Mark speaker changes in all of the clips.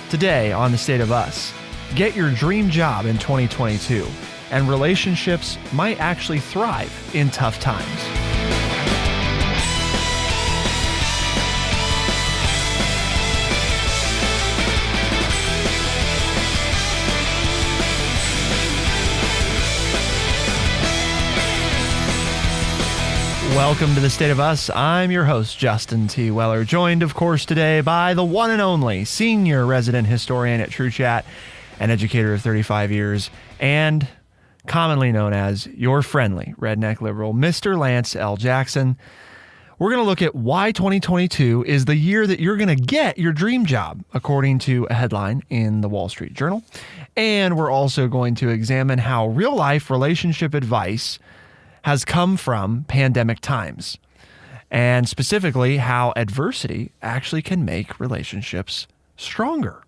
Speaker 1: Today on The State of Us, get your dream job in 2022, and relationships might actually thrive in tough times. Welcome to The State of Us. I'm your host, Justin T. Weller, joined, of course, today by the one and only senior resident historian at True Chat, an educator of 35 years, and commonly known as your friendly redneck liberal, Mr. Lance L. Jackson. We're going to look at why 2022 is the year that you're going to get your dream job, according to a headline in the Wall Street Journal. And we're also going to examine how real-life relationship advice has come from pandemic times, and specifically how adversity actually can make relationships stronger.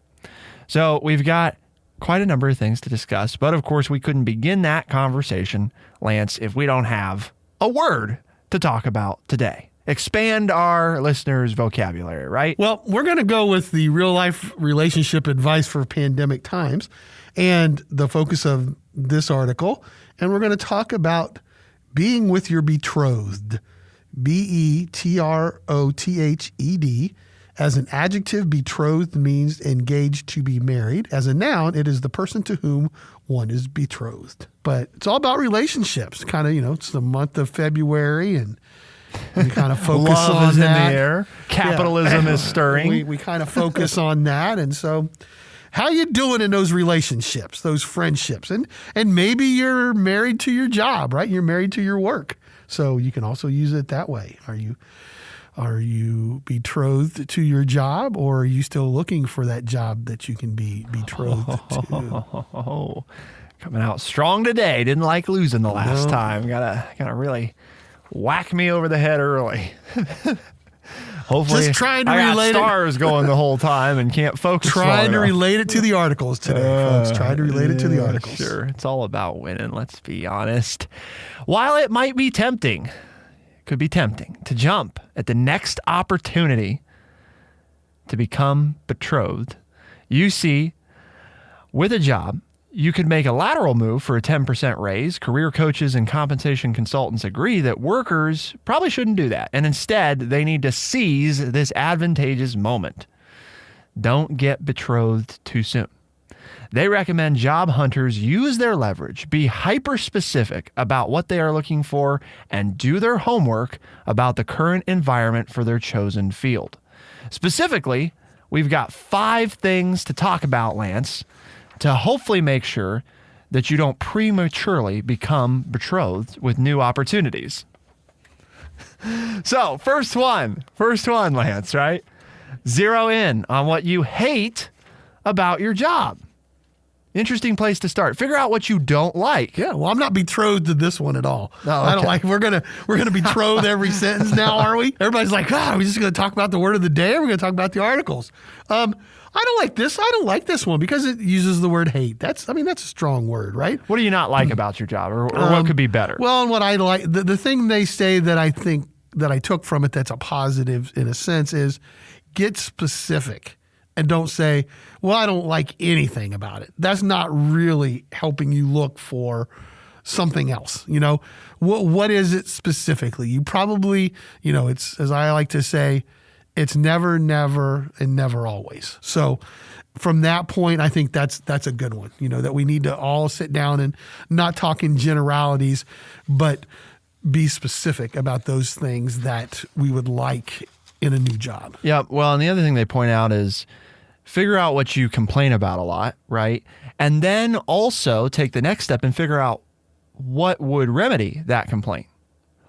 Speaker 1: So we've got quite a number of things to discuss, but of course we couldn't begin that conversation, Lance, if we don't have a word to talk about today. Expand our listeners' vocabulary, right?
Speaker 2: Well, we're going to go with the real life relationship advice for pandemic times and the focus of this article, and we're going to talk about being with your betrothed, betrothed. As an adjective, betrothed means engaged to be married. As a noun, it is the person to whom one is betrothed. But it's all about relationships. Kind of, it's the month of February, and we kind of focus
Speaker 1: Love
Speaker 2: on
Speaker 1: is
Speaker 2: that.
Speaker 1: In the air. Capitalism is stirring.
Speaker 2: We kind of focus on that, and so. How you doing in those relationships, those friendships? And maybe you're married to your job, right? You're married to your work. So you can also use it that way. Are you betrothed to your job, or are you still looking for that job that you can be betrothed to?
Speaker 1: Coming out strong today. Didn't like losing the last time. Gotta really whack me over the head early. Hopefully,
Speaker 2: just trying to
Speaker 1: relate stars going the whole time and can't focus.
Speaker 2: Trying to relate it to the articles today, folks. Trying to relate it to the articles.
Speaker 1: Sure, it's all about winning. Let's be honest. While it might be tempting, it could be tempting to jump at the next opportunity to become betrothed. You see, with a job, you could make a lateral move for a 10% raise. Career coaches and compensation consultants agree that workers probably shouldn't do that, and instead they need to seize this advantageous moment. Don't get betrothed too soon. They recommend job hunters use their leverage, be hyper-specific about what they are looking for, and do their homework about the current environment for their chosen field. Specifically, we've got 5 things to talk about, Lance, to hopefully make sure that you don't prematurely become betrothed with new opportunities. So, first one, Lance, right? Zero in on what you hate about your job. Interesting place to start. Figure out what you don't like.
Speaker 2: Yeah, well, I'm not betrothed to this one at all.
Speaker 1: Oh, okay.
Speaker 2: I don't like. We're gonna betroth every sentence now, are we? Everybody's like, are we just gonna talk about the word of the day, or we're gonna talk about the articles? I don't like this. I don't like this one because it uses the word hate. That's a strong word, right?
Speaker 1: What do you not like about your job, or what could be better?
Speaker 2: Well, and what I like, the thing they say that I think that I took from it that's a positive in a sense is get specific and don't say, well, I don't like anything about it. That's not really helping you look for something else. What is it specifically? You probably, it's, as I like to say, it's never, never, and never always. So from that point, I think that's a good one, that we need to all sit down and not talk in generalities, but be specific about those things that we would like in a new job.
Speaker 1: Yeah. Well, and the other thing they point out is figure out what you complain about a lot, right? And then also take the next step and figure out what would remedy that complaint.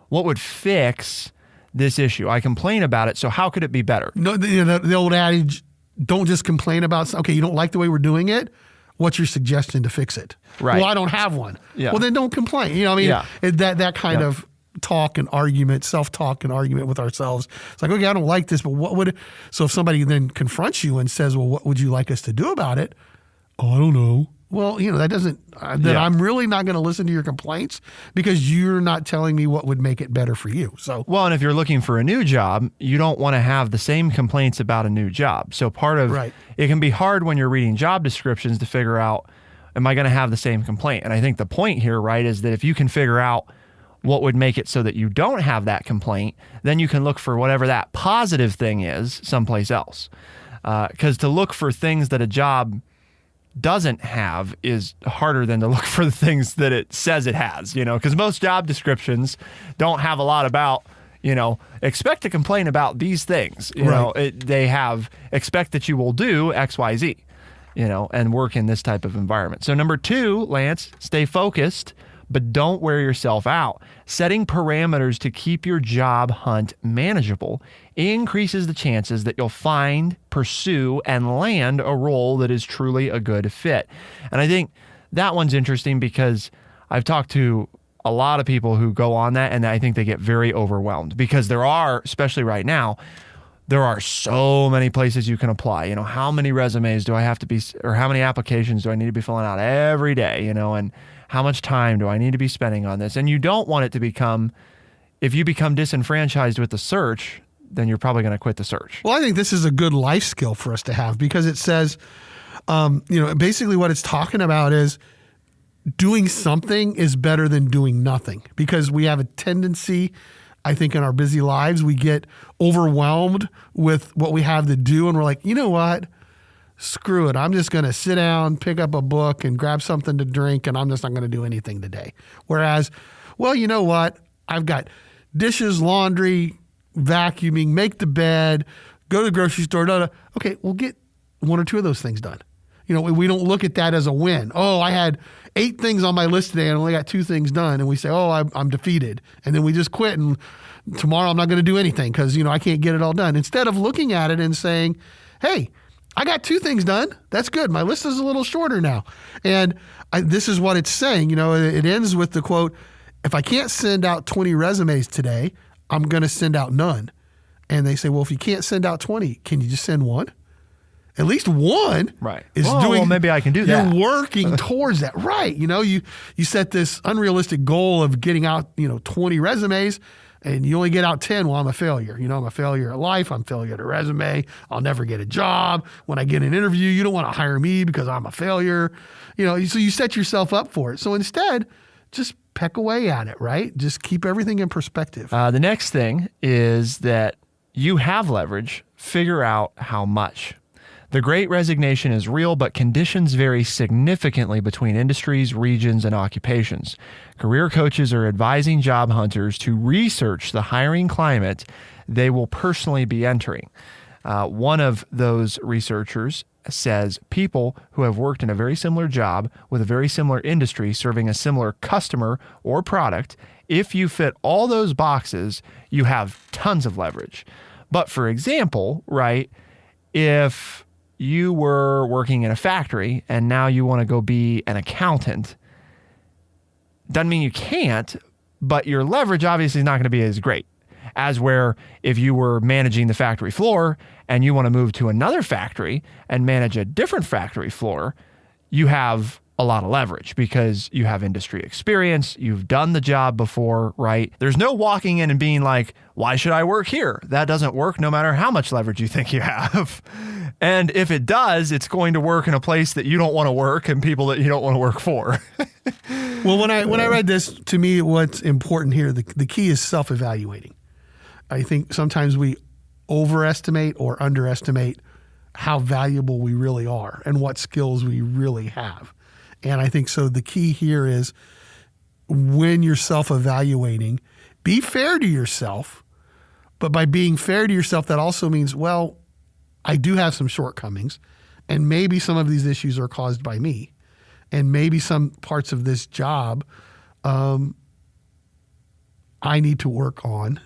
Speaker 1: What would fix this issue? I complain about it, so how could it be better?
Speaker 2: No, the old adage, don't just complain about, okay, you don't like the way we're doing it. What's your suggestion to fix it?
Speaker 1: Right.
Speaker 2: Well, I don't have one.
Speaker 1: Yeah.
Speaker 2: Well, then don't complain. That kind of talk and argument, self-talk and argument with ourselves. It's like, okay, I don't like this, but what would, so if somebody then confronts you and says, well, what would you like us to do about it? Oh, I don't know. well, that doesn't, I'm really not going to listen to your complaints because you're not telling me what would make it better for you. So,
Speaker 1: well, and if you're looking for a new job, you don't want to have the same complaints about a new job. So part of it can be hard when you're reading job descriptions to figure out, am I going to have the same complaint? And I think the point here, right, is that if you can figure out what would make it so that you don't have that complaint, then you can look for whatever that positive thing is someplace else. Because to look for things that a job doesn't have is harder than to look for the things that it says it has, because most job descriptions don't have a lot about, expect to complain about these things. They have expect that you will do X, Y, Z, and work in this type of environment. So number 2, Lance, stay focused, but don't wear yourself out. Setting parameters to keep your job hunt manageable increases the chances that you'll find, pursue, and land a role that is truly a good fit. And I think that one's interesting because I've talked to a lot of people who go on that, and I think they get very overwhelmed because there are, especially right now, there are so many places you can apply. How many resumes do I have to be, or how many applications do I need to be filling out every day, and how much time do I need to be spending on this? And you don't want it to become, if you become disenfranchised with the search, then you're probably going to quit the search.
Speaker 2: Well, I think this is a good life skill for us to have because it says, basically what it's talking about is doing something is better than doing nothing, because we have a tendency, I think, in our busy lives, we get overwhelmed with what we have to do. And we're like, you know what? Screw it. I'm just going to sit down, pick up a book and grab something to drink, and I'm just not going to do anything today. Whereas, well, you know what? I've got dishes, laundry, vacuuming, make the bed, go to the grocery store. Okay, we'll get 1 or 2 of those things done. We don't look at that as a win. Oh, I had 8 things on my list today and only got 2 things done. And we say, oh, I'm defeated. And then we just quit. And tomorrow I'm not going to do anything because, I can't get it all done. Instead of looking at it and saying, hey, I got 2 things done. That's good. My list is a little shorter now. And this is what it's saying. It ends with the quote, if I can't send out 20 resumes today, I'm going to send out none. And they say, well, if you can't send out 20, can you just send 1? At least 1 is doing.
Speaker 1: Well, maybe I can do that.
Speaker 2: You're working towards that. Right. You set this unrealistic goal of getting out, 20 resumes, and you only get out 10. Well, I'm a failure. I'm a failure at life. I'm a failure at a resume. I'll never get a job. When I get an interview, you don't want to hire me because I'm a failure. So you set yourself up for it. So instead, just peck away at it, right? Just keep everything in perspective.
Speaker 1: The next thing is that you have leverage. Figure out how much. The Great Resignation is real, but conditions vary significantly between industries, regions, and occupations. Career coaches are advising job hunters to research the hiring climate they will personally be entering. One of those researchers says people who have worked in a very similar job with a very similar industry serving a similar customer or product, if you fit all those boxes, you have tons of leverage. But for example, right, if you were working in a factory and now you want to go be an accountant, doesn't mean you can't, but your leverage obviously is not going to be as great as where if you were managing the factory floor and you want to move to another factory and manage a different factory floor, you have a lot of leverage because you have industry experience, you've done the job before, right? There's no walking in and being like, why should I work here? That doesn't work no matter how much leverage you think you have. And if it does, it's going to work in a place that you don't want to work and people that you don't want to work for.
Speaker 2: Well, when I read this, to me, what's important here, the key is self-evaluating. I think sometimes we overestimate or underestimate how valuable we really are and what skills we really have. And I think so the key here is when you're self-evaluating, be fair to yourself. But by being fair to yourself, that also means, well, I do have some shortcomings, and maybe some of these issues are caused by me. And maybe some parts of this job I need to work on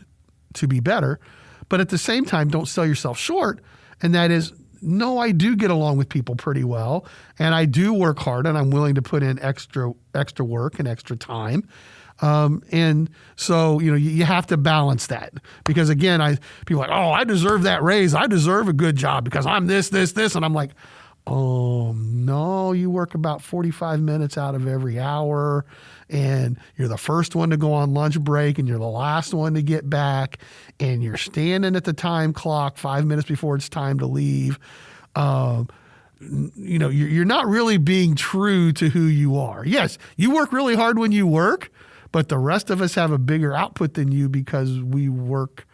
Speaker 2: to be better. But at the same time, don't sell yourself short. And that is, no, I do get along with people pretty well, and I do work hard, and I'm willing to put in extra work and extra time. And so, you have to balance that because again, people are like, oh, I deserve that raise. I deserve a good job because I'm this. And I'm like, No, you work about 45 minutes out of every hour, and you're the first one to go on lunch break, and you're the last one to get back, and you're standing at the time clock 5 minutes before it's time to leave. You're not really being true to who you are. Yes, you work really hard when you work, but the rest of us have a bigger output than you because we work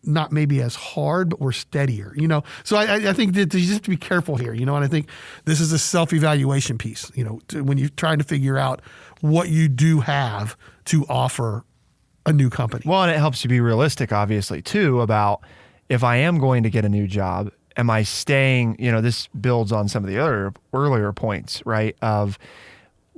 Speaker 2: not maybe as hard, but we're steadier, So I think that you just have to be careful here, and I think this is a self-evaluation piece, when you're trying to figure out what you do have to offer a new company.
Speaker 1: Well, and it helps you be realistic, obviously, too, about if I am going to get a new job, am I staying, this builds on some of the other earlier points, right, of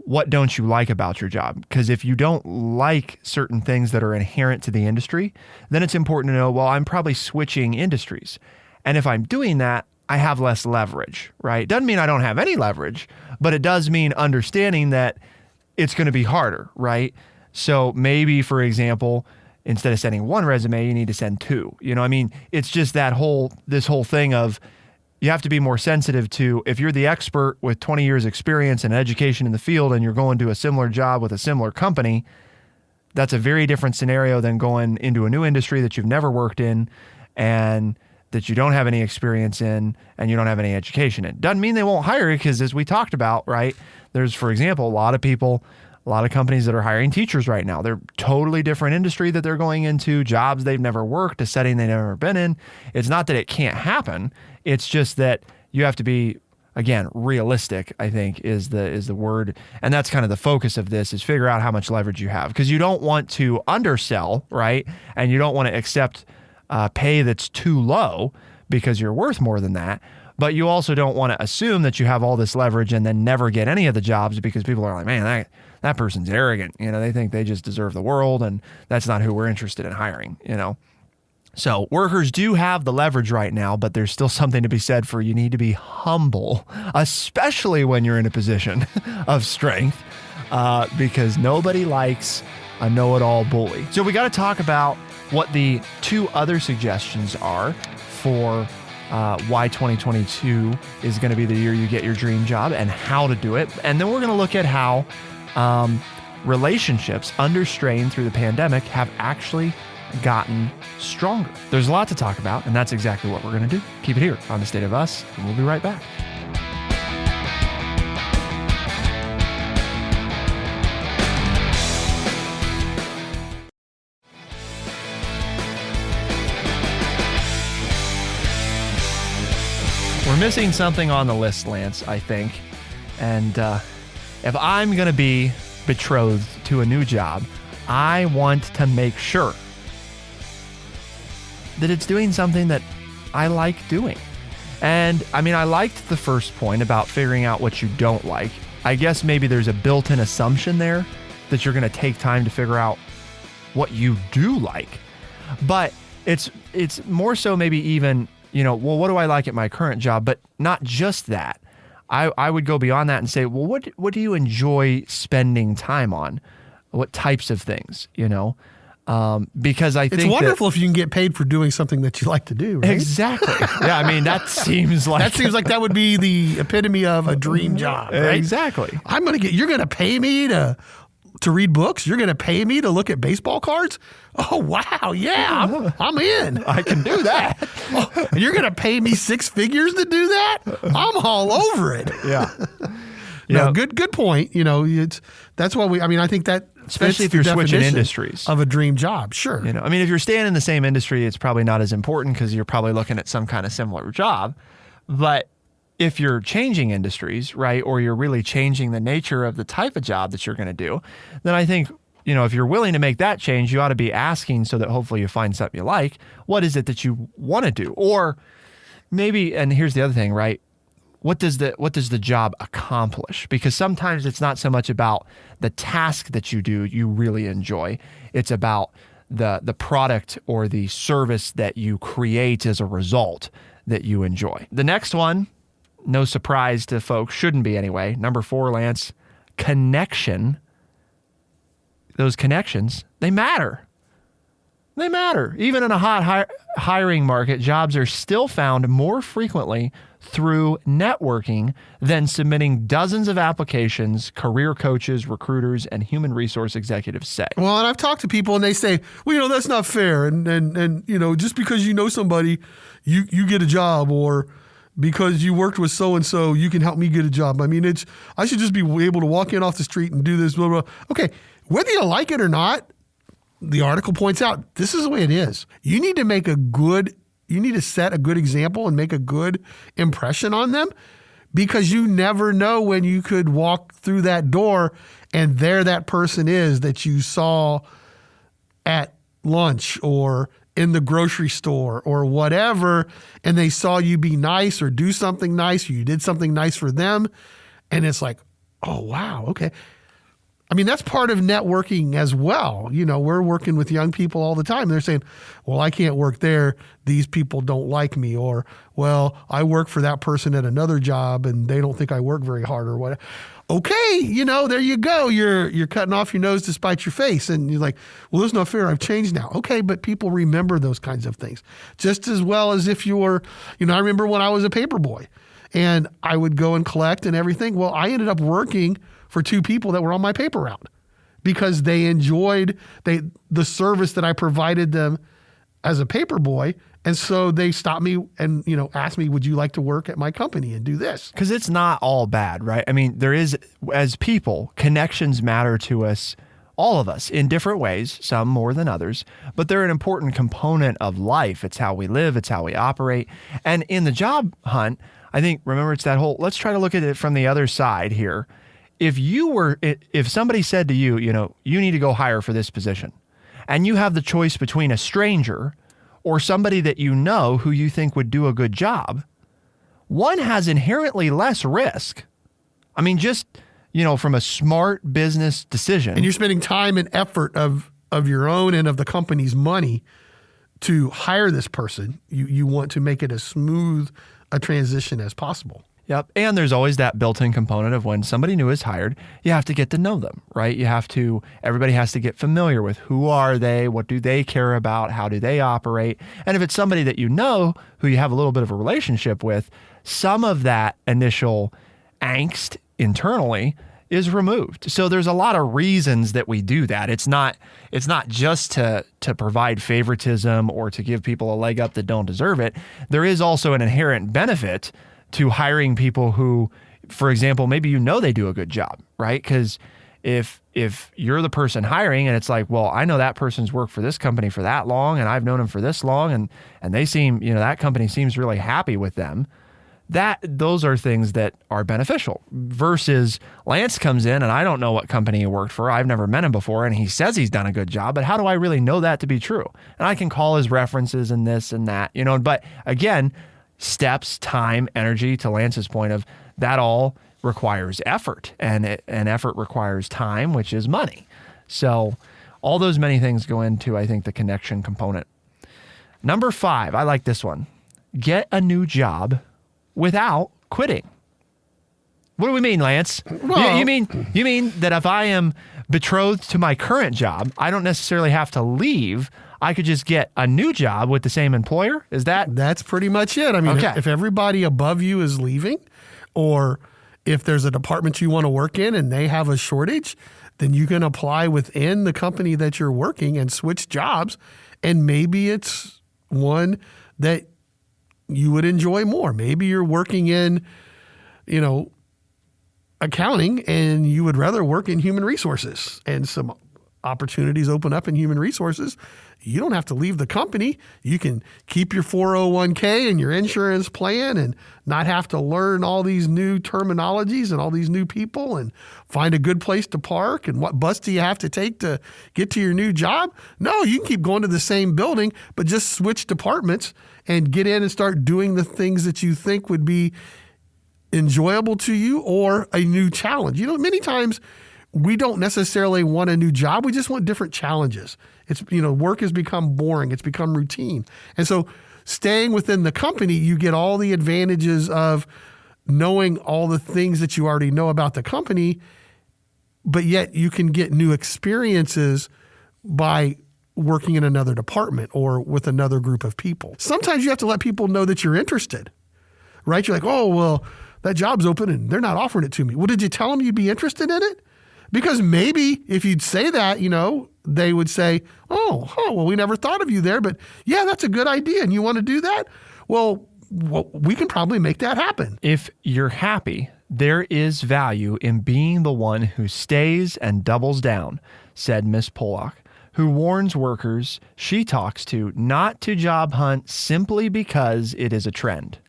Speaker 1: what don't you like about your job? Because if you don't like certain things that are inherent to the industry, then it's important to know, well, I'm probably switching industries. And if I'm doing that, I have less leverage, right? Doesn't mean I don't have any leverage, but it does mean understanding that it's going to be harder, right? So maybe, for example, instead of sending one resume, you need to send two. It's just this whole thing of, you have to be more sensitive to, if you're the expert with 20 years experience and education in the field and you're going to a similar job with a similar company, that's a very different scenario than going into a new industry that you've never worked in and that you don't have any experience in and you don't have any education in. Doesn't mean they won't hire you, because as we talked about, right, there's, for example, a lot of companies that are hiring teachers right now. They're totally different industry that they're going into, jobs they've never worked, a setting they've never been in. It's not that it can't happen. It's just that you have to be, again, realistic, I think is the word. And that's kind of the focus of this, is figure out how much leverage you have, because you don't want to undersell, right? And you don't want to accept pay that's too low because you're worth more than that. But you also don't want to assume that you have all this leverage and then never get any of the jobs, because people are like, man, that person's arrogant. They think they just deserve the world, and that's not who we're interested in hiring, So workers do have the leverage right now, but there's still something to be said for, you need to be humble, especially when you're in a position of strength, because nobody likes a know-it-all bully. So we got to talk about what the two other suggestions are for why 2022 is going to be the year you get your dream job and how to do it. And then we're going to look at how relationships under strain through the pandemic have actually gotten stronger. There's a lot to talk about, and that's exactly what we're going to do. Keep it here on The State of Us, and we'll be right back. We're missing something on the list, Lance, I think. And if I'm going to be betrothed to a new job, I want to make sure that it's doing something that I like doing. And I liked the first point about figuring out what you don't like. I guess maybe there's a built-in assumption there that you're going to take time to figure out what you do like. But it's more so maybe even, well, what do I like at my current job? But not just that. I would go beyond that and say, well, what do you enjoy spending time on? What types of things, because I think
Speaker 2: it's wonderful if you can get paid for doing something that you like to do, right?
Speaker 1: Exactly. Yeah, that seems like
Speaker 2: that would be the epitome of a dream job, right?
Speaker 1: Exactly.
Speaker 2: You're going to pay me to read books? You're going to pay me to look at baseball cards? Oh, wow. Yeah, I'm in.
Speaker 1: I can do that.
Speaker 2: And you're going to pay me six figures to do that? I'm all over it.
Speaker 1: Yeah.
Speaker 2: No, good point. That's why I think that,
Speaker 1: especially if you're switching industries,
Speaker 2: of a dream job. Sure.
Speaker 1: If you're staying in the same industry, it's probably not as important because you're probably looking at some kind of similar job. But if you're changing industries, right, or you're really changing the nature of the type of job that you're going to do, then I think, if you're willing to make that change, you ought to be asking, so that hopefully you find something you like, what is it that you want to do? Or maybe, and here's the other thing, right? What does the job accomplish? Because sometimes it's not so much about the task that you do you really enjoy. It's about the product or the service that you create as a result that you enjoy. The next one, no surprise to folks, shouldn't be anyway. Number 4, Lance, connection. Those connections, they matter. They matter. Even in a hot hiring market, jobs are still found more frequently through networking than submitting dozens of applications, career coaches, recruiters, and human resource executives say.
Speaker 2: Well, and I've talked to people and they say, well, that's not fair. And just because you know somebody, you get a job, or because you worked with so-and-so, you can help me get a job. I mean, I should just be able to walk in off the street and do this, blah, blah. Okay, whether you like it or not, the article points out, this is the way it is. You need to set a good example and make a good impression on them, because you never know when you could walk through that door and there that person is that you saw at lunch or in the grocery store or whatever, and they saw you be nice or do something nice, or you did something nice for them, and it's like, oh, wow, okay. I mean, that's part of networking as well. We're working with young people all the time. They're saying, well, I can't work there. These people don't like me. Or, well, I work for that person at another job and they don't think I work very hard or whatever. Okay, there you go. You're cutting off your nose to spite your face. And you're like, well, that's not fair. I've changed now. Okay, but people remember those kinds of things. Just as well as if you were, I remember when I was a paper boy and I would go and collect and everything. Well, I ended up working for two people that were on my paper route because they enjoyed the service that I provided them as a paper boy. And so they stopped me and, asked me, would you like to work at my company and do this?
Speaker 1: Because it's not all bad, right? I mean, there is, as people, connections matter to us, all of us, in different ways, some more than others, but they're an important component of life. It's how we live. It's how we operate. And in the job hunt, I think, remember, it's that whole, let's try to look at it from the other side here. If somebody said to you, you need to go hire for this position, and you have the choice between a stranger or somebody that you know who you think would do a good job, one has inherently less risk. I mean, just, from a smart business decision.
Speaker 2: And you're spending time and effort of your own and of the company's money to hire this person. You want to make it as smooth a transition as possible.
Speaker 1: Yep. And there's always that built-in component of when somebody new is hired, you have to get to know them, right? Everybody has to get familiar with who are they, what do they care about, how do they operate? And if it's somebody that you know, who you have a little bit of a relationship with, some of that initial angst internally is removed. So there's a lot of reasons that we do that. It's not just to provide favoritism or to give people a leg up that don't deserve it. There is also an inherent benefit to hiring people who, for example, maybe they do a good job, right? Because if you're the person hiring and it's like, well, I know that person's worked for this company for that long and I've known them for this long and they seem, that company seems really happy with them, those are things that are beneficial versus Lance comes in and I don't know what company he worked for. I've never met him before and he says he's done a good job, but how do I really know that to be true? And I can call his references and this and that, but again, steps, time, energy, to Lance's point of that all requires effort and effort requires time, which is money. So all those many things go into, I think, the connection component. Number 5, I like this one. Get a new job without quitting. What do we mean, Lance?
Speaker 2: Well,
Speaker 1: you mean that if I am betrothed to my current job, I don't necessarily have to leave. I could just get a new job with the same employer? That's
Speaker 2: pretty much it. I mean,
Speaker 1: okay.
Speaker 2: If everybody above you is leaving, or if there's a department you want to work in and they have a shortage, then you can apply within the company that you're working and switch jobs. And maybe it's one that you would enjoy more. Maybe you're working in, accounting and you would rather work in human resources, and some opportunities open up in human resources. You don't have to leave the company. You can keep your 401k and your insurance plan and not have to learn all these new terminologies and all these new people and find a good place to park and what bus do you have to take to get to your new job. No, you can keep going to the same building, but just switch departments and get in and start doing the things that you think would be enjoyable to you or a new challenge. Many times we don't necessarily want a new job. We just want different challenges. It's, work has become boring. It's become routine. And so staying within the company, you get all the advantages of knowing all the things that you already know about the company, but yet you can get new experiences by working in another department or with another group of people. Sometimes you have to let people know that you're interested, right? You're like, oh, well, that job's open and they're not offering it to me. Well, did you tell them you'd be interested in it? Because maybe if you'd say that, they would say, well, we never thought of you there, but yeah, that's a good idea. And you want to do that? Well, we can probably make that happen.
Speaker 1: If you're happy, there is value in being the one who stays and doubles down, said Miss Pollock, who warns workers she talks to not to job hunt simply because it is a trend.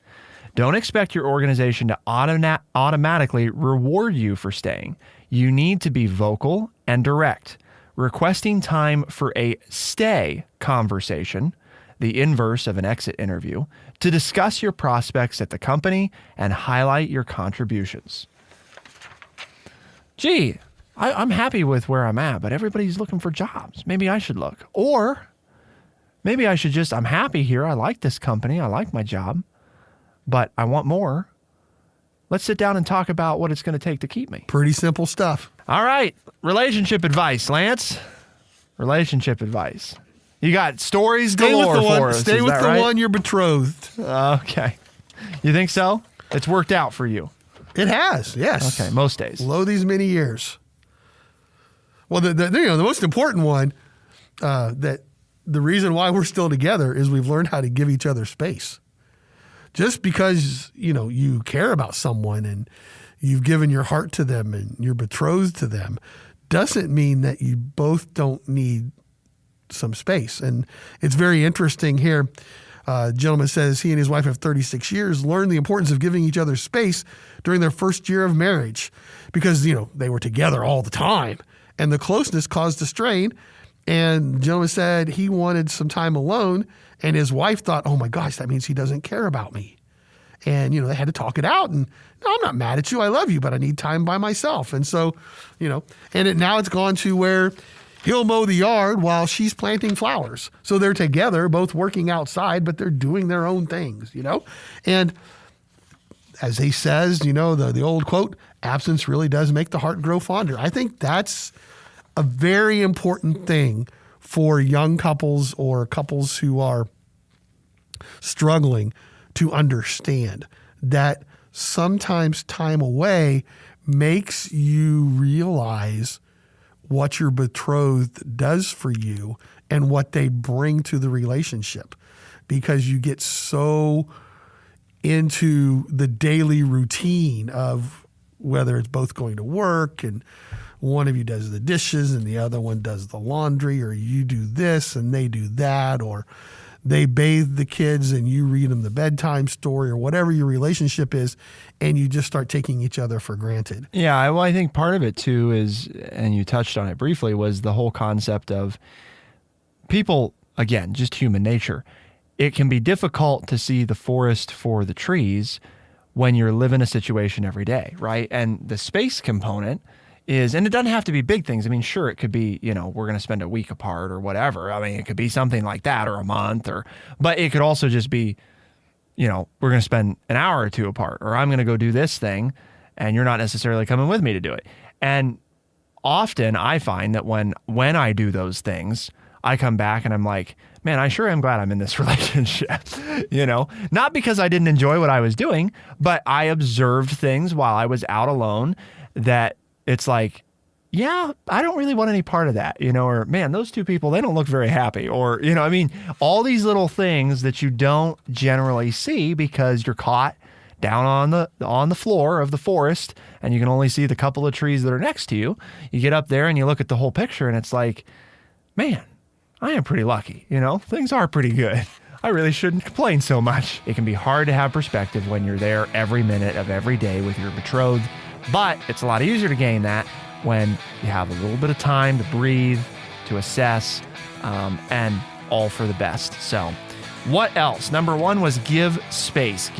Speaker 1: Don't expect your organization to automatically reward you for staying. You need to be vocal and direct, requesting time for a stay conversation, the inverse of an exit interview, to discuss your prospects at the company and highlight your contributions. Gee, I'm happy with where I'm at, but everybody's looking for jobs. Maybe I should look. Or maybe I should I'm happy here. I like this company. I like my job, but I want more. Let's sit down and talk about what it's going to take to keep me.
Speaker 2: Pretty simple stuff.
Speaker 1: All right. Relationship advice, Lance. Relationship advice. You got stories galore for us.
Speaker 2: Stay with the one you're betrothed.
Speaker 1: Okay. You think so? It's worked out for you.
Speaker 2: It has, yes.
Speaker 1: Okay, most days.
Speaker 2: Lo these many years. Well, the most important one, that the reason why we're still together is we've learned how to give each other space. Just because, you care about someone and you've given your heart to them and you're betrothed to them doesn't mean that you both don't need some space. And it's very interesting here. A gentleman says he and his wife of 36 years learned the importance of giving each other space during their first year of marriage because, they were together all the time and the closeness caused a strain. And the gentleman said he wanted some time alone and his wife thought, oh my gosh, that means he doesn't care about me. And, they had to talk it out. And no, I'm not mad at you. I love you, but I need time by myself. And so, now it's gone to where he'll mow the yard while she's planting flowers. So they're together, both working outside, but they're doing their own things, And as he says, the old quote, absence really does make the heart grow fonder. I think that's a very important thing for young couples or couples who are struggling to understand that sometimes time away makes you realize what your betrothed does for you and what they bring to the relationship, because you get so into the daily routine of whether it's both going to work and one of you does the dishes and the other one does the laundry, or you do this and they do that, or they bathe the kids and you read them the bedtime story, or whatever your relationship is, and you just start taking each other for granted.
Speaker 1: Yeah, well, I think part of it too is, and you touched on it briefly, was the whole concept of people, again, just human nature. It can be difficult to see the forest for the trees when you're living a situation every day, right? And the space component is, and it doesn't have to be big things. I mean, sure, it could be, we're going to spend a week apart or whatever. I mean, it could be something like that, or a month, but it could also just be, we're going to spend an hour or two apart, or I'm going to go do this thing and you're not necessarily coming with me to do it. And often I find that when I do those things, I come back and I'm like, man, I sure am glad I'm in this relationship, not because I didn't enjoy what I was doing, but I observed things while I was out alone that it's like, yeah, I don't really want any part of that, or man, those two people, they don't look very happy, or, all these little things that you don't generally see because you're caught down on the floor of the forest and you can only see the couple of trees that are next to you. You get up there and you look at the whole picture and it's like, man, I am pretty lucky, things are pretty good. I really shouldn't complain so much. It can be hard to have perspective when you're there every minute of every day with your betrothed, but it's a lot easier to gain that when you have a little bit of time to breathe, to assess, and all for the best. So what else? Number one was give space,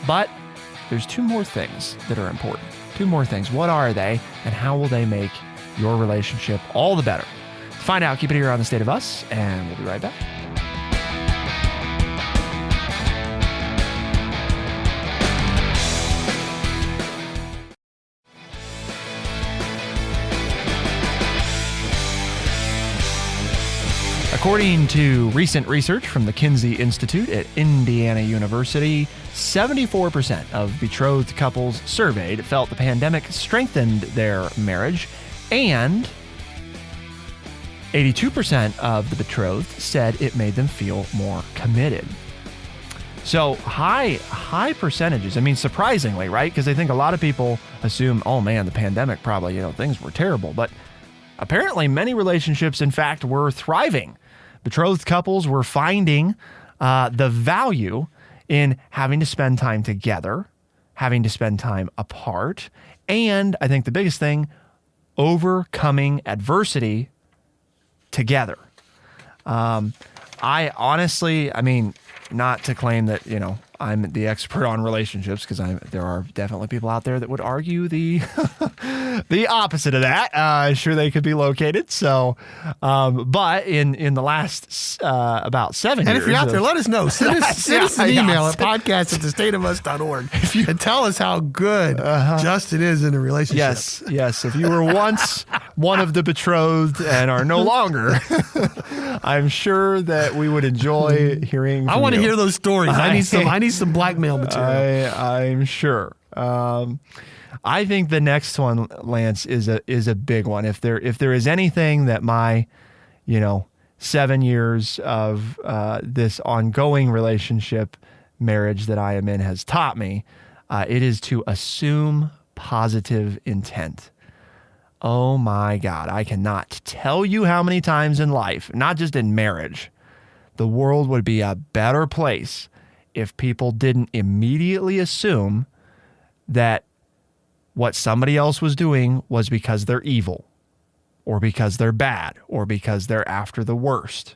Speaker 1: but there's two more things that are important. Two more things. What are they, and how will they make your relationship all the better? To find out, keep it here on The State of Us, and we'll be right back. According to recent research from the Kinsey Institute at Indiana University, 74% of betrothed couples surveyed felt the pandemic strengthened their marriage, and 82% of the betrothed said it made them feel more committed. So high percentages. I mean, surprisingly, right? Because I think a lot of people assume, oh man, the pandemic probably, things were terrible. But apparently many relationships, in fact, were thriving. Betrothed couples were finding the value in having to spend time together, having to spend time apart, and I think the biggest thing, overcoming adversity together. I honestly, not to claim that, I'm the expert on relationships, because there are definitely people out there that would argue the the opposite of that. Sure, they could be located. So, but in the last about 7 years.
Speaker 2: And if you're out there, let us know. Send us an email at podcast@thestateofus.org and tell us how good Justin is in a relationship.
Speaker 1: Yes. If you were once one of the betrothed and are no longer, I'm sure that we would enjoy hearing from
Speaker 2: I want to
Speaker 1: you.
Speaker 2: hear those stories. I need some blackmail material.
Speaker 1: I'm sure. I think the next one, Lance, is a big one. If there is anything that my, 7 years of this ongoing relationship, marriage that I am in has taught me, it is to assume positive intent. Oh my God, I cannot tell you how many times in life, not just in marriage, the world would be a better place if people didn't immediately assume that what somebody else was doing was because they're evil, or because they're bad, or because they're after the worst.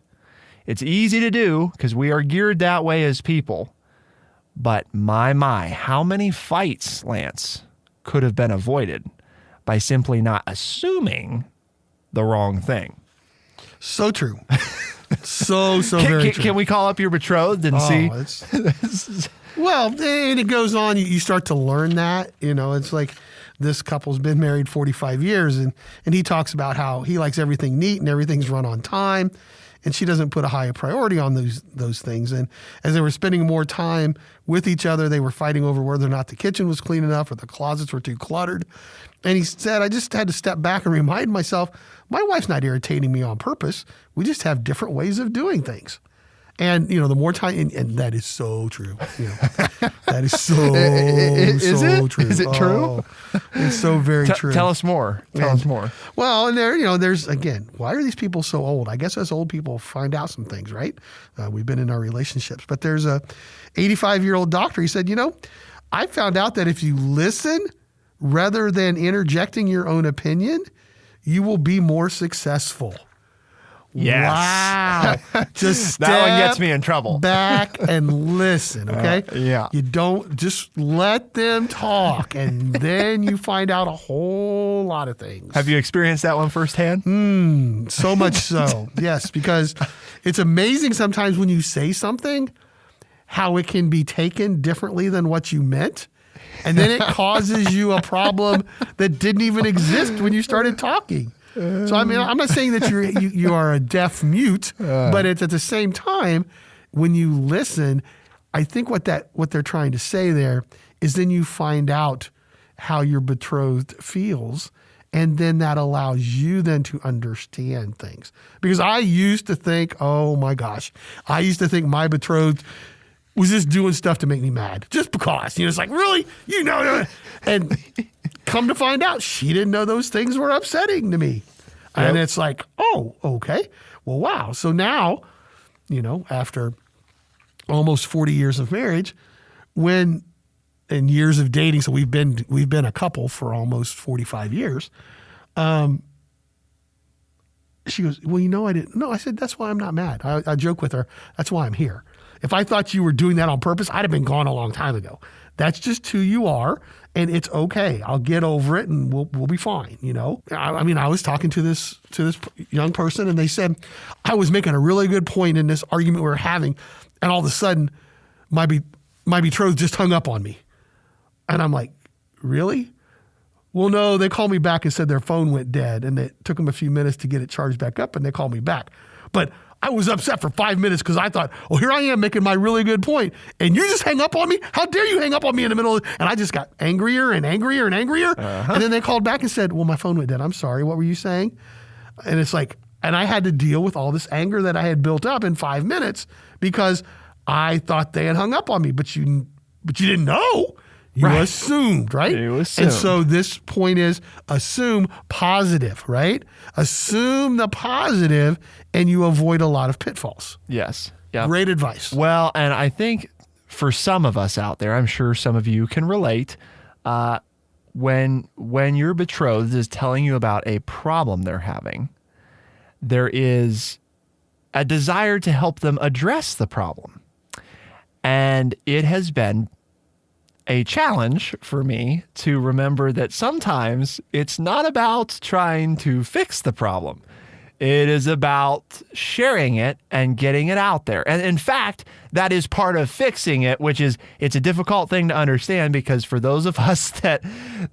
Speaker 1: It's easy to do because we are geared that way as people. But my, how many fights, Lance, could have been avoided by simply not assuming the wrong thing?
Speaker 2: So true. So very true.
Speaker 1: Can we call up your betrothed and see?
Speaker 2: Well, and it goes on. You start to learn that. It's like this couple's been married 45 years, and he talks about how he likes everything neat and everything's run on time, and she doesn't put a high priority on those things. And as they were spending more time with each other, they were fighting over whether or not the kitchen was clean enough or the closets were too cluttered. And he said, I just had to step back and remind myself, my wife's not irritating me on purpose. We just have different ways of doing things. And, the more time, and that is so true. That is so true.
Speaker 1: Is it true?
Speaker 2: It's so very true.
Speaker 1: Tell us more. Tell us more.
Speaker 2: Well, and there's, again, why are these people so old? I guess us old people find out some things, right? We've been in our relationships. But there's a 85-year-old doctor. He said, I found out that if you listen rather than interjecting your own opinion, you will be more successful.
Speaker 1: Yes.
Speaker 2: Wow. Just step
Speaker 1: that one gets me in trouble.
Speaker 2: Back and listen, okay?
Speaker 1: Yeah.
Speaker 2: You don't just let them talk, and then you find out a whole lot of things.
Speaker 1: Have you experienced that one firsthand?
Speaker 2: So much so. Yes, because it's amazing sometimes when you say something, how it can be taken differently than what you meant. And then it causes you a problem that didn't even exist when you started talking. So, I'm not saying that you are a deaf mute, but it's at the same time, when you listen, I think what they're trying to say there is then you find out how your betrothed feels, and then that allows you then to understand things. Because I used to think, oh my gosh, my betrothed was just doing stuff to make me mad, just because. It's like, really? And come to find out, she didn't know those things were upsetting to me. Yep. And it's like, oh, okay. Well, wow. So now, after almost 40 years of marriage, and years of dating, so we've been a couple for almost 45 years. She goes, well, I didn't. No, I said, that's why I'm not mad. I joke with her. That's why I'm here. If I thought you were doing that on purpose, I'd have been gone a long time ago. That's just who you are, and it's okay. I'll get over it, and we'll be fine. I was talking to this young person, and they said I was making a really good point in this argument we were having, and all of a sudden, my betrothed just hung up on me, and I'm like, really? Well, no. They called me back and said their phone went dead, and it took them a few minutes to get it charged back up, and they called me back. But I was upset for 5 minutes because I thought, well, here I am making my really good point, and you just hang up on me? How dare you hang up on me in the middle of, and I just got angrier and angrier and angrier. And then they called back and said, well, my phone went dead. I'm sorry. What were you saying? And it's like, and I had to deal with all this anger that I had built up in 5 minutes because I thought they had hung up on me, but you didn't know. You assumed, right?
Speaker 1: You assumed.
Speaker 2: And so this point is assume positive, right? Assume the positive and you avoid a lot of pitfalls.
Speaker 1: Yes. Yep.
Speaker 2: Great advice.
Speaker 1: Well, and I think for some of us out there, I'm sure some of you can relate, when your betrothed is telling you about a problem they're having, there is a desire to help them address the problem. And it has been a challenge for me to remember that sometimes it's not about trying to fix the problem. It is about sharing it and getting it out there. And in fact, that is part of fixing it, which is, it's a difficult thing to understand because for those of us that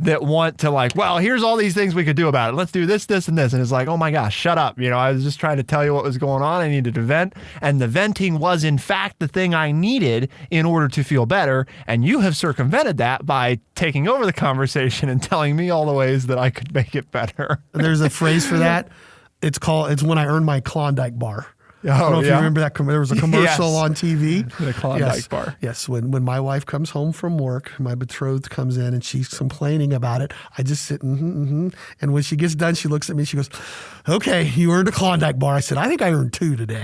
Speaker 1: want to like, well, here's all these things we could do about it. Let's do this, this, and this. And it's like, oh my gosh, shut up. You know, I was just trying to tell you what was going on. I needed to vent. And the venting was in fact the thing I needed in order to feel better. And you have circumvented that by taking over the conversation and telling me all the ways that I could make it better.
Speaker 2: There's a phrase for that. It's when I earned my Klondike bar. I don't know if you remember that. There was a commercial on TV.
Speaker 1: The Klondike bar.
Speaker 2: Yes. When my wife comes home from work, my betrothed comes in and she's complaining about it. I just sit, and when she gets done, she looks at me and she goes, okay, you earned a Klondike bar. I said, I think I earned 2 today.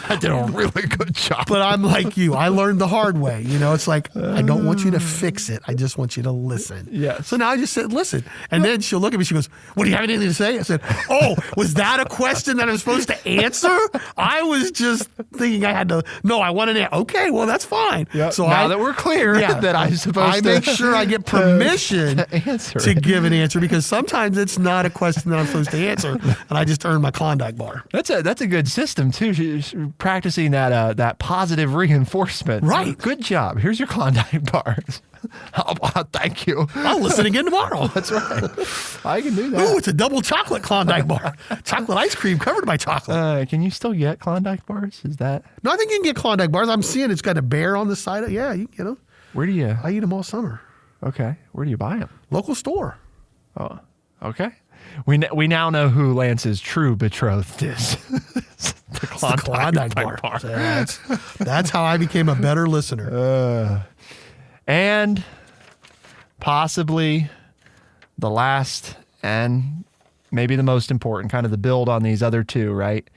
Speaker 1: I did a really good job.
Speaker 2: But I'm like you. I learned the hard way. You know, it's like, I don't want you to fix it. I just want you to listen.
Speaker 1: Yes.
Speaker 2: So now I just said, listen. And then she'll look at me. She goes, what, do you have anything to say? I said, oh, was that a question that I'm supposed to answer? I was just thinking I had to, no, I wanted to, okay, well, that's fine.
Speaker 1: Yep. So now that we're clear that I'm supposed to.
Speaker 2: I make sure I get permission
Speaker 1: to
Speaker 2: give an answer because sometimes it's not a question that I'm supposed to answer. And I just earned my Klondike bar.
Speaker 1: That's a good system too. She's practicing that positive reinforcement.
Speaker 2: Right.
Speaker 1: Good job. Here's your Klondike bars. Thank you.
Speaker 2: I'll listen again tomorrow.
Speaker 1: That's right. I can do that.
Speaker 2: Ooh, it's a double chocolate Klondike bar. Chocolate ice cream covered by chocolate.
Speaker 1: Can you still get Klondike bars? Is that?
Speaker 2: No, I think you can get Klondike bars. I'm seeing it's got a bear on the side. Yeah, you can get them.
Speaker 1: Where do you?
Speaker 2: I eat them all summer.
Speaker 1: Okay. Where do you buy them?
Speaker 2: Local store.
Speaker 1: Oh, okay. We now know who Lance's true betrothed is. The
Speaker 2: Klondike bar. So that's how I became a better listener.
Speaker 1: And possibly the last and maybe the most important, kind of the build on these other two, right?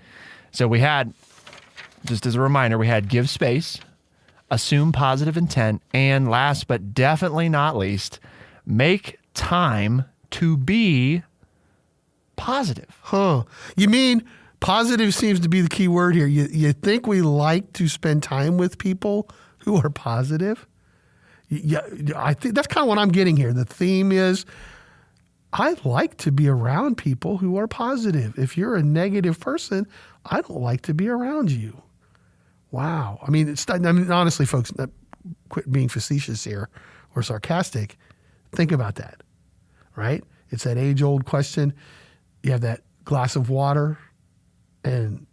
Speaker 1: So we had, just as a reminder, we had give space, assume positive intent, and last but definitely not least, make time to be positive.
Speaker 2: Huh. You mean positive seems to be the key word here. You think we like to spend time with people who are positive? Yeah, I think that's kind of what I'm getting here. The theme is I like to be around people who are positive. If you're a negative person, I don't like to be around you. Wow. I mean, honestly, folks, quit being facetious here or sarcastic. Think about that, right? It's that age-old question. You have that glass of water and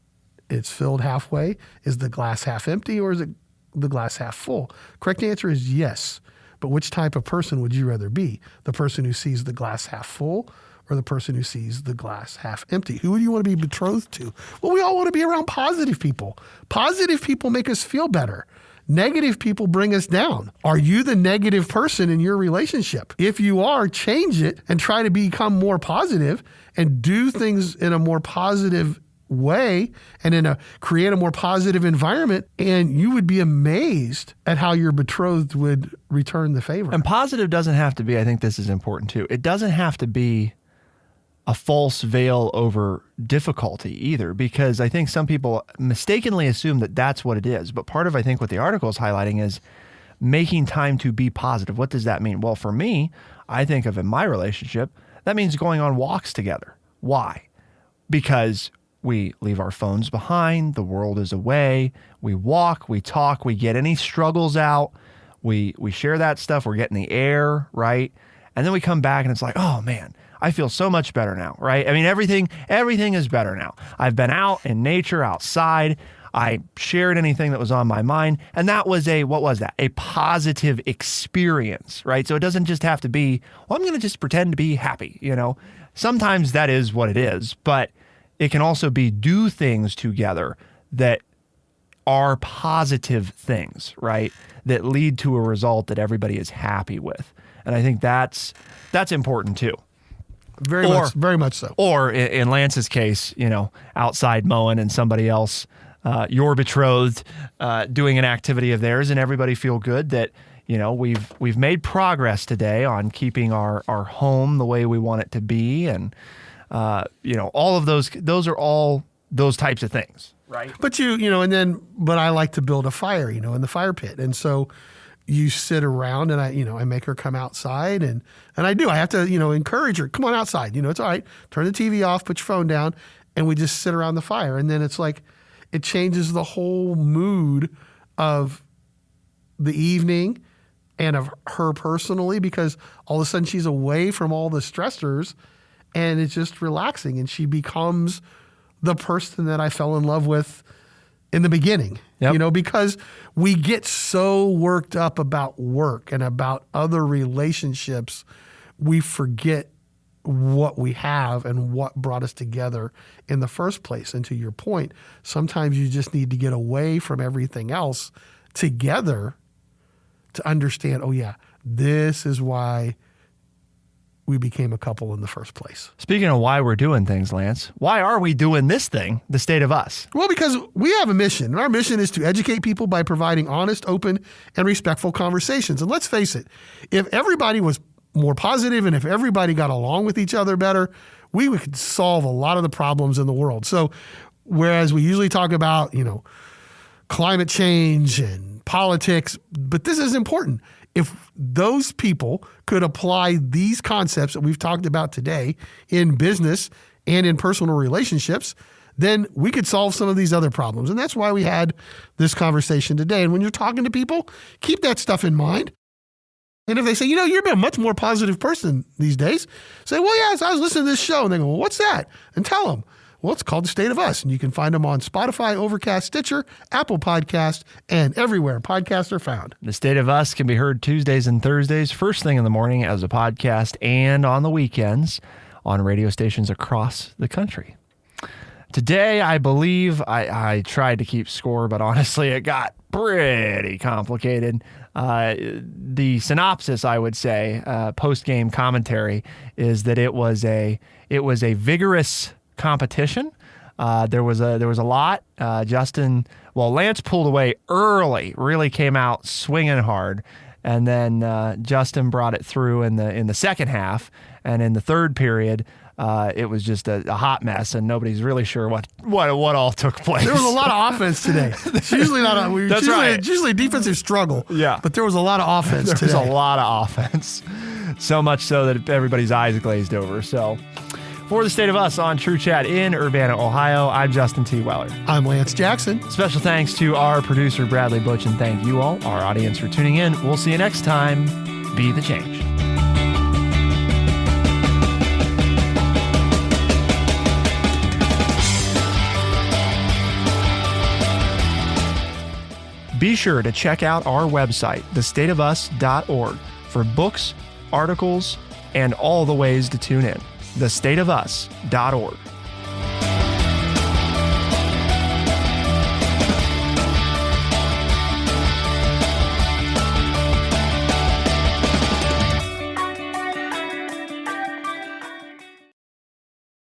Speaker 2: it's filled halfway. Is the glass half empty or is it the glass half full? Correct answer is yes. But which type of person would you rather be? The person who sees the glass half full or the person who sees the glass half empty? Who would you want to be betrothed to? Well, we all want to be around positive people. Positive people make us feel better. Negative people bring us down. Are you the negative person in your relationship? If you are, change it and try to become more positive and do things in a more positive way and create a more positive environment, and you would be amazed at how your betrothed would return the favor.
Speaker 1: And positive doesn't have to be, I think this is important too, it doesn't have to be a false veil over difficulty either, because I think some people mistakenly assume that that's what it is. But part of, I think, what the article is highlighting is making time to be positive. What does that mean? Well, for me, I think of in my relationship, that means going on walks together. Why? Because we leave our phones behind. The world is away. We walk, we talk, we get any struggles out. We share that stuff. We're getting the air, right? And then we come back and it's like, oh man, I feel so much better now, right? I mean, everything is better now. I've been out in nature, outside. I shared anything that was on my mind. And that was a positive experience, right? So it doesn't just have to be, well, I'm going to just pretend to be happy, Sometimes that is what it is, but it can also be do things together that are positive things, right? That lead to a result that everybody is happy with. And I think that's important too.
Speaker 2: Very much so.
Speaker 1: Or in Lance's case, outside mowing and somebody else, your betrothed, doing an activity of theirs, and everybody feel good that, we've made progress today on keeping our home the way we want it to be. And, all of those are all those types of things, right?
Speaker 2: But but I like to build a fire, in the fire pit. And so you sit around and I make her come outside and I do. I have to, encourage her, come on outside. It's all right. Turn the TV off, put your phone down, and we just sit around the fire. And then it's like, it changes the whole mood of the evening and of her personally, because all of a sudden she's away from all the stressors and it's just relaxing. And she becomes the person that I fell in love with in the beginning, because we get so worked up about work and about other relationships, we forget what we have and what brought us together in the first place. And to your point, sometimes you just need to get away from everything else together to understand, oh yeah, this is why we became a couple in the first place.
Speaker 1: Speaking of why we're doing things, Lance, why are we doing this thing, The State of Us?
Speaker 2: Well, because we have a mission, and our mission is to educate people by providing honest, open, and respectful conversations. And let's face it, if everybody was more positive and if everybody got along with each other better, we could solve a lot of the problems in the world. So whereas we usually talk about, climate change and politics, but this is important. If those people could apply these concepts that we've talked about today in business and in personal relationships, then we could solve some of these other problems. And that's why we had this conversation today. And when you're talking to people, keep that stuff in mind. And if they say, you're a much more positive person these days, say, well, yes, I was listening to this show. And they go, well, what's that? And tell them, well, it's called The State of Us. And you can find them on Spotify, Overcast, Stitcher, Apple Podcast, and everywhere podcasts are found.
Speaker 1: The State of Us can be heard Tuesdays and Thursdays, first thing in the morning as a podcast, and on the weekends on radio stations across the country. Today, I believe I tried to keep score, but honestly, it got pretty complicated. The synopsis, I would say, post-game commentary, is that it was a vigorous competition. There was a lot. Lance pulled away early, really came out swinging hard, and then Justin brought it through in the second half, and in the third period, it was just a hot mess, and nobody's really sure what all took place.
Speaker 2: There was a lot of offense today. It's usually not.
Speaker 1: That's right.
Speaker 2: It's usually a defensive struggle.
Speaker 1: Yeah,
Speaker 2: but there was a lot of offense today.
Speaker 1: There was a lot of offense, so much so that everybody's eyes glazed over. So, for The State of Us on True Chat in Urbana, Ohio, I'm Justin T. Weller.
Speaker 2: I'm Lance Jackson.
Speaker 1: Special thanks to our producer Bradley Butch, and thank you all, our audience, for tuning in. We'll see you next time. Be the change. Be sure to check out our website, thestateofus.org, for books, articles, and all the ways to tune in. thestateofus.org.